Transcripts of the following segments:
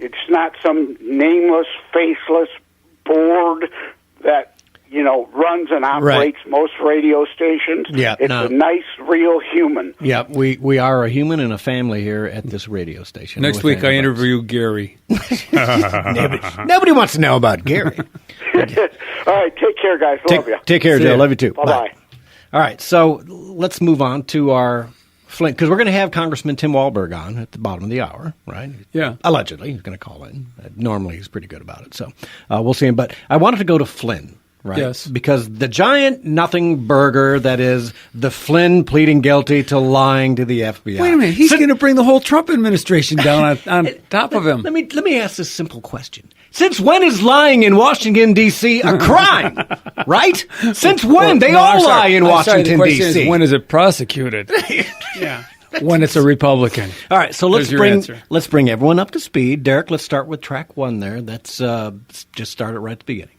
It's not some nameless, faceless board that, runs and operates most radio stations. Yeah, it's a nice, real human. Yeah, we are a human and a family here at this radio station. Next week I interview Gary. Nobody wants to know about Gary. All right, take care, guys. Love you. Take care, Joe. Love you too. Bye-bye. All right, so let's move on to our Flint, because we're going to have Congressman Tim Walberg on at the bottom of the hour, right? Yeah. Allegedly, he's going to call in. Normally, he's pretty good about it, so we'll see him. But I wanted to go to Flynn, right? Yes. Because the giant nothing burger that is the Flynn pleading guilty to lying to the FBI. Wait a minute, he's going to bring the whole Trump administration down on top of him. Let me ask this simple question. Since when is lying in Washington, D.C. a crime? Right? Since when? They all lie in Washington, D.C. When is it prosecuted? Yeah. When it's a Republican. All right, so let's bring everyone up to speed. Derek, let's start with track one there. Let's just start it right at the beginning.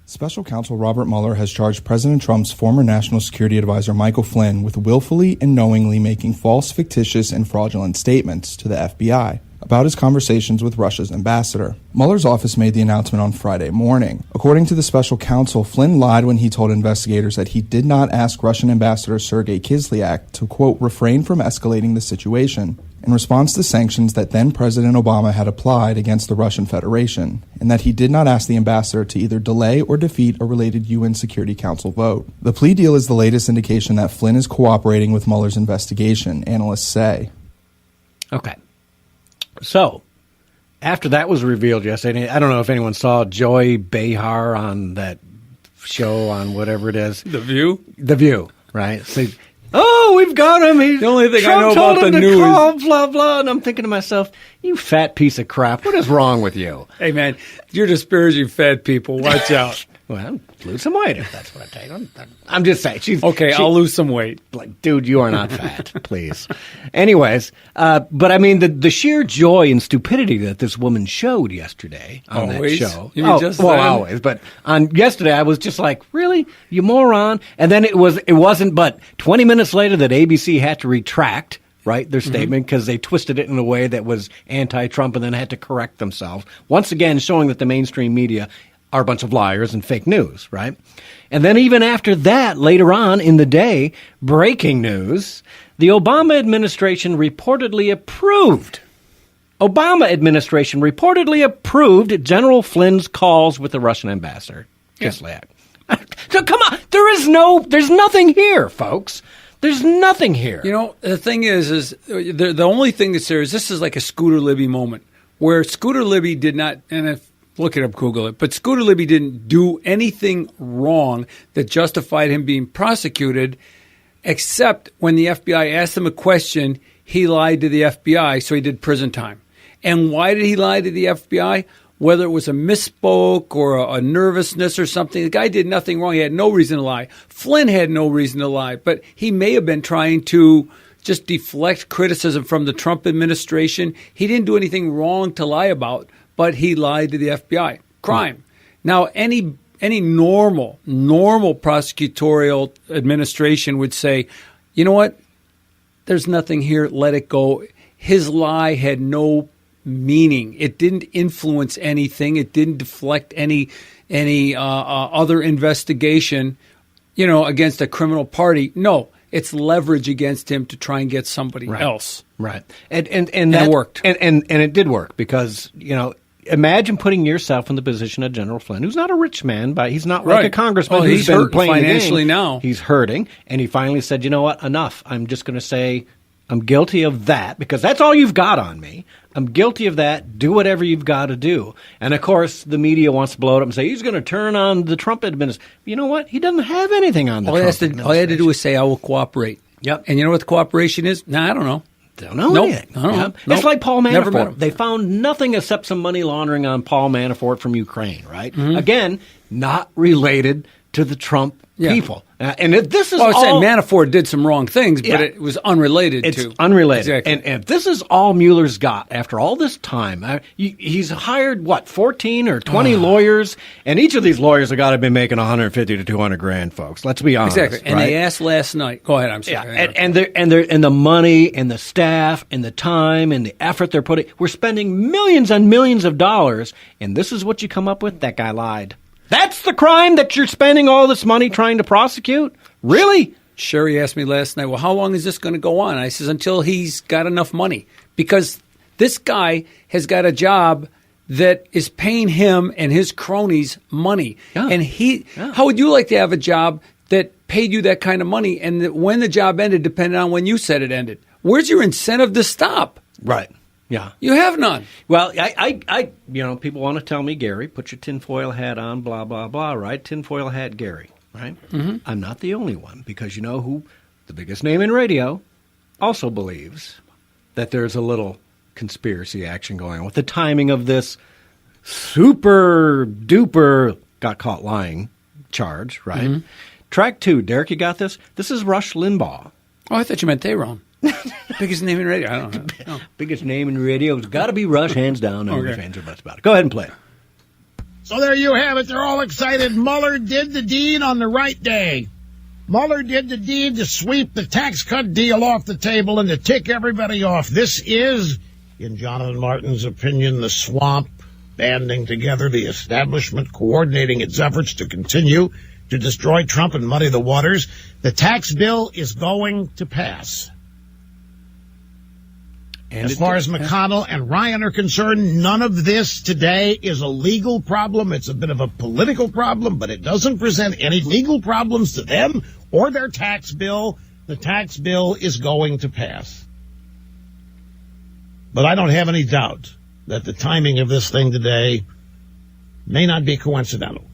Special Counsel Robert Mueller has charged President Trump's former National Security Advisor Michael Flynn with willfully and knowingly making false, fictitious, and fraudulent statements to the FBI about his conversations with Russia's ambassador. Mueller's office made the announcement on Friday morning. According to the special counsel, Flynn lied when he told investigators that he did not ask Russian Ambassador Sergei Kislyak to, quote, refrain from escalating the situation in response to sanctions that then President Obama had applied against the Russian Federation, and that he did not ask the ambassador to either delay or defeat a related UN Security Council vote. The plea deal is the latest indication that Flynn is cooperating with Mueller's investigation, analysts say. Okay. So, after that was revealed yesterday, I don't know if anyone saw Joy Behar on that show on whatever it is. The View? The View, right? So, we've got him. The only thing Trump I know told about him the to news. Call, blah, blah. And I'm thinking to myself, you fat piece of crap. What is wrong with you? Hey, man, you're disparaging fat people. Watch out. Well, lose some weight if that's what I take. I'm just saying. I'll lose some weight. Like, dude, you are not fat, please. Anyways, but I mean, the sheer joy and stupidity that this woman showed yesterday on Always? that show. You mean just then? Always. But on yesterday, I was just like, really? You moron? And then it wasn't but 20 minutes later that ABC had to retract, right, their statement because they twisted it in a way that was anti-Trump and then had to correct themselves. Once again, showing that the mainstream media are a bunch of liars and fake news, right? And then even after that, later on in the day, breaking news, the Obama administration reportedly approved General Flynn's calls with the Russian ambassador, Kislyak. So come on, there's nothing here, folks. There's nothing here. You know, the thing is the only thing that's there is this is like a Scooter Libby moment where Scooter Libby did not, and if look it up, Google it. But Scooter Libby didn't do anything wrong that justified him being prosecuted, except when the FBI asked him a question, he lied to the FBI, so he did prison time. And why did he lie to the FBI? Whether it was a misspoke or a nervousness or something, the guy did nothing wrong. He had no reason to lie. Flynn had no reason to lie, but he may have been trying to just deflect criticism from the Trump administration. He didn't do anything wrong to lie about, but he lied to the FBI. Crime. Now, any normal prosecutorial administration would say, you know what? There's nothing here. Let it go. His lie had no meaning. It didn't influence anything. It didn't deflect any other investigation, against a criminal party. No, it's leverage against him to try and get somebody else. Right. And that worked. And it did work because, imagine putting yourself in the position of General Flynn, who's not a rich man, but he's not like a congressman who's been playing financially the game. now. He's hurting, and he finally said, you know what, enough. I'm just going to say I'm guilty of that because that's all you've got on me. I'm guilty of that. Do whatever you've got to do. And, of course, the media wants to blow it up and say he's going to turn on the Trump administration. You know what? He doesn't have anything on the Trump administration. All he had to do was say, I will cooperate. Yep. And you know what the cooperation is? I don't know. Don't know anything. Nope. It's like Paul Never met Manafort. him. They found nothing except some money laundering on Paul Manafort from Ukraine, right? Mm-hmm. Again, not related to the Trump people. And if this is saying Manafort did some wrong things, but it was unrelated it's to. It's unrelated. Exactly. And if this is all Mueller's got after all this time, he's hired, 14 or 20 lawyers, and each of these lawyers have got to be making 150 to 200 grand, folks. Let's be honest. Exactly. And they asked last night. Go ahead, I'm sorry. Yeah, and the money and the staff and the time and the effort they're putting, we're spending millions and millions of dollars, and this is what you come up with? That guy lied. That's the crime that you're spending all this money trying to prosecute? Really? Sherry asked me last night, well, how long is this going to go on? I says, until he's got enough money. Because this guy has got a job that is paying him and his cronies money. Yeah. And how would you like to have a job that paid you that kind of money and that when the job ended depended on when you said it ended? Where's your incentive to stop? Right. Yeah. You have none. Well, I people want to tell me, Gary, put your tinfoil hat on, blah, blah, blah, right? Tinfoil hat Gary, right? Mm-hmm. I'm not the only one, because you know who the biggest name in radio also believes that there's a little conspiracy action going on with the timing of this super duper got caught lying charge, right? Mm-hmm. Track 2, Derek, you got this? This is Rush Limbaugh. Oh, I thought you meant Tyrone. Biggest name in radio. I don't know. No. Biggest name in radio. It's got to be Rush, hands down. No fans are butts about it. Go ahead and play it. So there you have it. They're all excited. Mueller did the deed on the right day. Mueller did the deed to sweep the tax cut deal off the table and to tick everybody off. This is, in Jonathan Martin's opinion, the swamp banding together, the establishment coordinating its efforts to continue to destroy Trump and muddy the waters. The tax bill is going to pass. And as far as McConnell and Ryan are concerned, none of this today is a legal problem. It's a bit of a political problem, but it doesn't present any legal problems to them or their tax bill. The tax bill is going to pass. But I don't have any doubt that the timing of this thing today may not be coincidental.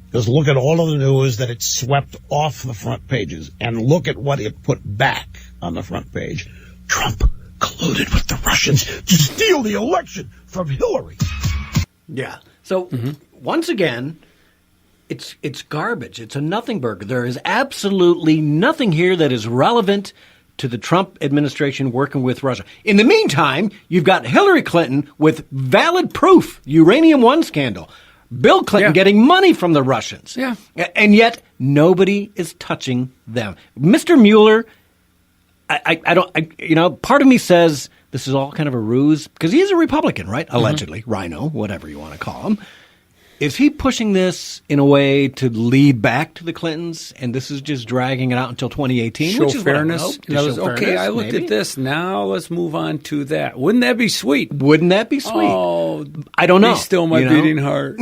Because look at all of the news that it swept off the front pages, and look at what it put back on the front page. Trump colluded with the Russians to steal the election from Hillary. Yeah. So once again, it's garbage. It's a nothing burger. There is absolutely nothing here that is relevant to the Trump administration working with Russia. In the meantime, you've got Hillary Clinton with valid proof, Uranium One scandal. Bill Clinton getting money from the Russians. Yeah. And yet nobody is touching them. Mr. Mueller, part of me says this is all kind of a ruse because he's a Republican, right? Allegedly, Rhino, whatever you want to call him. Is he pushing this in a way to lead back to the Clintons, and this is just dragging it out until 2018? Show which is fairness. Okay, I looked at this. Now let's move on to that. Wouldn't that be sweet? Wouldn't that be sweet? Oh, I don't know. Be still my beating heart.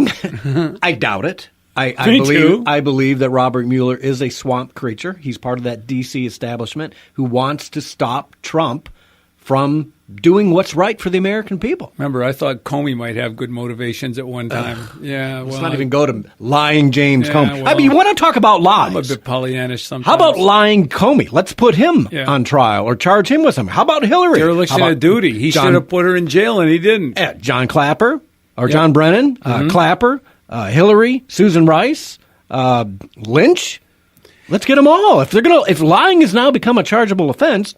I doubt it. I believe that Robert Mueller is a swamp creature. He's part of that D.C. establishment who wants to stop Trump from doing what's right for the American people. Remember, I thought Comey might have good motivations at one time. Let's not even go to lying James Comey. Well, you want to talk about lies? I'm a bit Pollyannish sometimes. How about lying Comey? Let's put him on trial or charge him with something. How about Hillary? Dereliction of duty. He should have put her in jail, and he didn't. John Clapper or John Brennan, Clapper, Hillary, Susan Rice, Lynch. Let's get them all. If lying has now become a chargeable offense,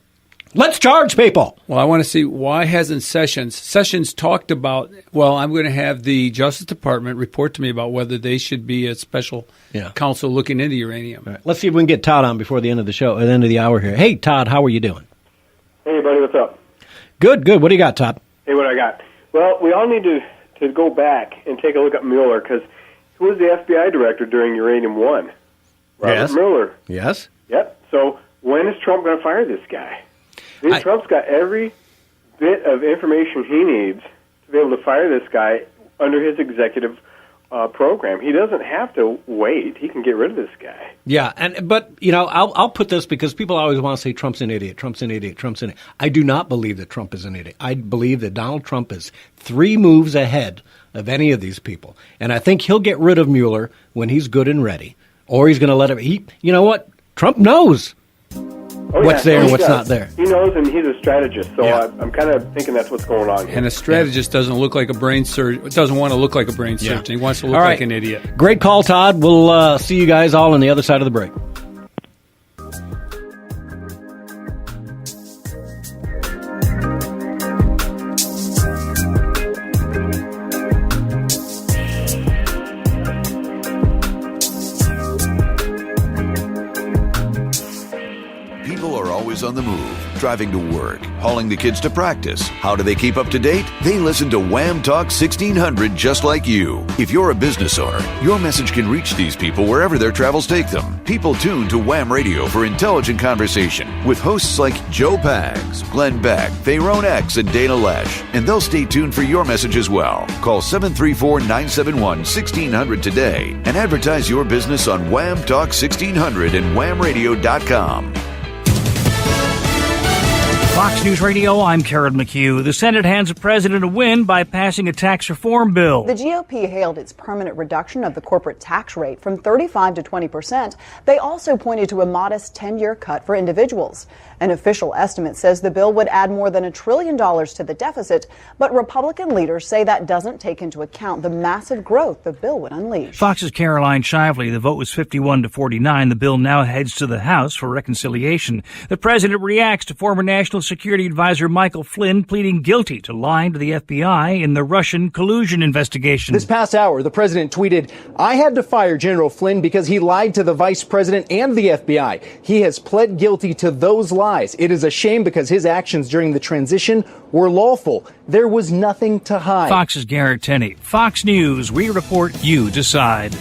let's charge people. Well, I want to see, why hasn't Sessions talked about, I'm going to have the Justice Department report to me about whether they should be a special counsel looking into uranium. Right. Let's see if we can get Todd on before the end of the show, at the end of the hour here. Hey, Todd, how are you doing? Hey, buddy, what's up? Good. What do you got, Todd? Hey, what I got? Well, we all need to go back and take a look at Mueller, because who was the FBI director during Uranium One? Robert Mueller. Yes. Yep. So when is Trump going to fire this guy? Trump's got every bit of information he needs to be able to fire this guy under his executive program. He doesn't have to wait. He can get rid of this guy. Yeah, but I'll put this because people always want to say Trump's an idiot, Trump's an idiot, Trump's an idiot. I do not believe that Trump is an idiot. I believe that Donald Trump is 3 moves ahead of any of these people. And I think he'll get rid of Mueller when he's good and ready. Or he's going to let him. You know what? Trump knows. what's there and what's not there. He knows, and he's a strategist, so I'm kind of thinking that's what's going on here. And a strategist doesn't look like a brain surgeon. Doesn't want to look like a brain surgeon. He wants to look like an idiot. Great call, Todd. We'll see you guys all on the other side of the break. On the move, driving to work, hauling the kids to practice. How do they keep up to date? They listen to Wham Talk 1600 just like you. If you're a business owner, your message can reach these people wherever their travels take them. People tune to Wham Radio for intelligent conversation with hosts like Joe Pags, Glenn Beck, Tyrone X, and Dana Lesh. And they'll stay tuned for your message as well. Call 734-971-1600 today and advertise your business on Wham Talk 1600 and whamradio.com. Fox News Radio, I'm Karen McHugh. The Senate hands the president a win by passing a tax reform bill. The GOP hailed its permanent reduction of the corporate tax rate from 35% to 20%. They also pointed to a modest 10-year cut for individuals. An official estimate says the bill would add more than $1 trillion to the deficit, but Republican leaders say that doesn't take into account the massive growth the bill would unleash. Fox's Caroline Shively. The vote was 51 to 49. The bill now heads to the House for reconciliation. The president reacts to former National Security Advisor Michael Flynn pleading guilty to lying to the FBI in the Russian collusion investigation. This past hour, the president tweeted, "I had to fire General Flynn because he lied to the vice president and the FBI. He has pled guilty to those lies. It is a shame because his actions during the transition were lawful. There was nothing to hide." Fox's Garrett Tenney. Fox News, we report, you decide.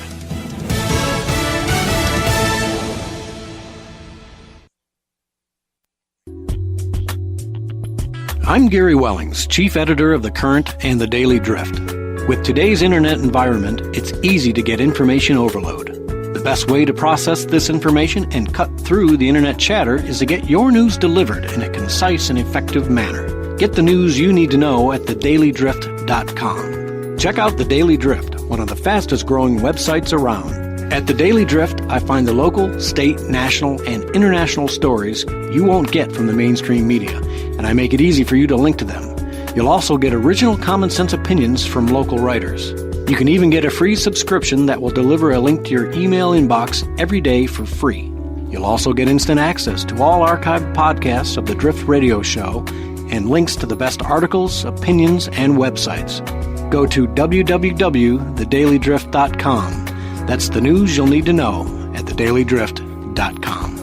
I'm Gary Wellings, chief editor of The Current and The Daily Drift. With today's internet environment, it's easy to get information overload. The best way to process this information and cut through the internet chatter is to get your news delivered in a concise and effective manner. Get the news you need to know at thedailydrift.com. Check out The Daily Drift, one of the fastest growing websites around. At The Daily Drift, I find the local, state, national, and international stories you won't get from the mainstream media, and I make it easy for you to link to them. You'll also get original common sense opinions from local writers. You can even get a free subscription that will deliver a link to your email inbox every day for free. You'll also get instant access to all archived podcasts of the Drift Radio Show and links to the best articles, opinions, and websites. Go to www.thedailydrift.com. That's the news you'll need to know at thedailydrift.com.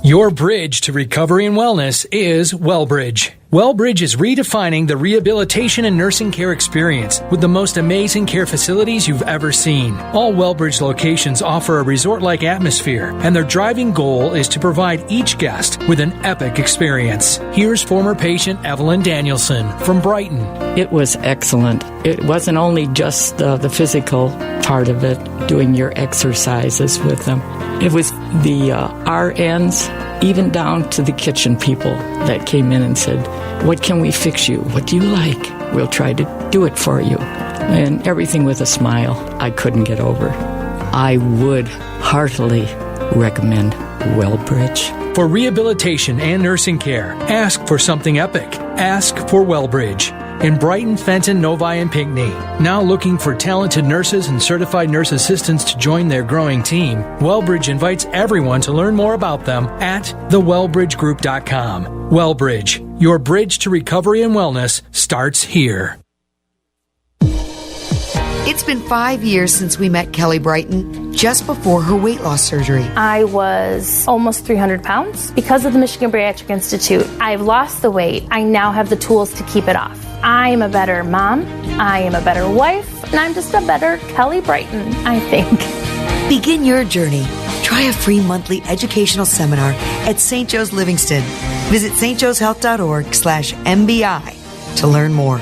Your bridge to recovery and wellness is Wellbridge. Wellbridge is redefining the rehabilitation and nursing care experience with the most amazing care facilities you've ever seen. All Wellbridge locations offer a resort-like atmosphere, and their driving goal is to provide each guest with an epic experience. Here's former patient Evelyn Danielson from Brighton. It was excellent. It wasn't only just the physical part of it, doing your exercises with them. It was the RNs, even down to the kitchen people that came in and said, "What can we fix you? What do you like? We'll try to do it for you." And everything with a smile. I couldn't get over. I would heartily recommend Wellbridge. For rehabilitation and nursing care, ask for something epic. Ask for Wellbridge. In Brighton, Fenton, Novi, and Pinckney. Now looking for talented nurses and certified nurse assistants to join their growing team, Wellbridge invites everyone to learn more about them at thewellbridgegroup.com. Wellbridge, your bridge to recovery and wellness starts here. It's been 5 years since we met Kelly Brighton, just before her weight loss surgery. I was almost 300 pounds. Because of the Michigan Bariatric Institute, I've lost the weight. I now have the tools to keep it off. I'm a better mom, I am a better wife, and I'm just a better Kelly Brighton, I think. Begin your journey. Try a free monthly educational seminar at St. Joe's Livingston. Visit stjoeshealth.org/MBI to learn more.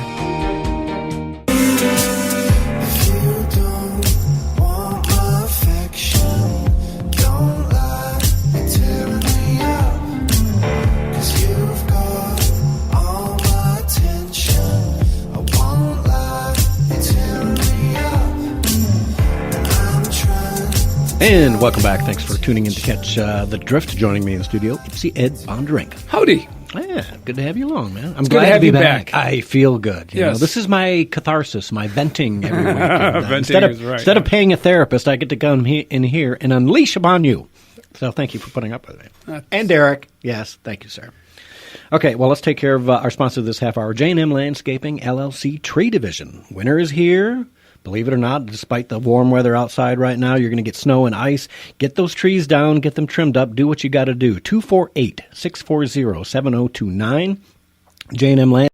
And welcome back. Thanks for tuning in to catch the drift. Joining me in the studio, see Ed Bonderenka. Howdy. Yeah, good to have you along, man. I'm It's glad good to have be you back. I feel good. You Yes. know, this is my catharsis, my venting every week. Venting instead of, is right, instead of paying a therapist, I get to come in here and unleash upon you. So thank you for putting up with me. And Derek. Yes, thank you, sir. Okay, well, let's take care of our sponsor this half hour, J&M Landscaping, LLC Tree Division. Winter is here. Believe it or not, despite the warm weather outside right now, you're going to get snow and ice. Get those trees down, get them trimmed up, do what you got to do. 248-640-7029, J&M Land.